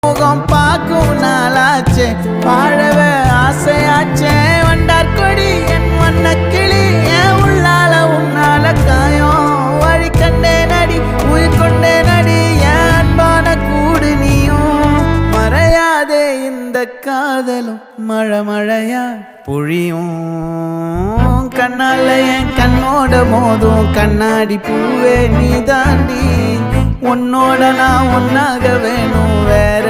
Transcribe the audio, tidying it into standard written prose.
முகம் பார்க்கும் நாளாச்சே வாழவே ஆசையாச்சே வண்டார் கொடி என் வண்ண கிளி என் உள்ளால உன்னால காயம் வழி கண்டே நடி உயிர் கொண்டே நடி என் அன்பான கூடு நீயும் மறையாதே இந்த காதலும் மழை மழையா பொழியும் கண்ணால என் கண்ணோட மோதும் கண்ணாடி பூவே நீ தாண்டி உன்னோட நான் ஒன்னாக வேணும் வேற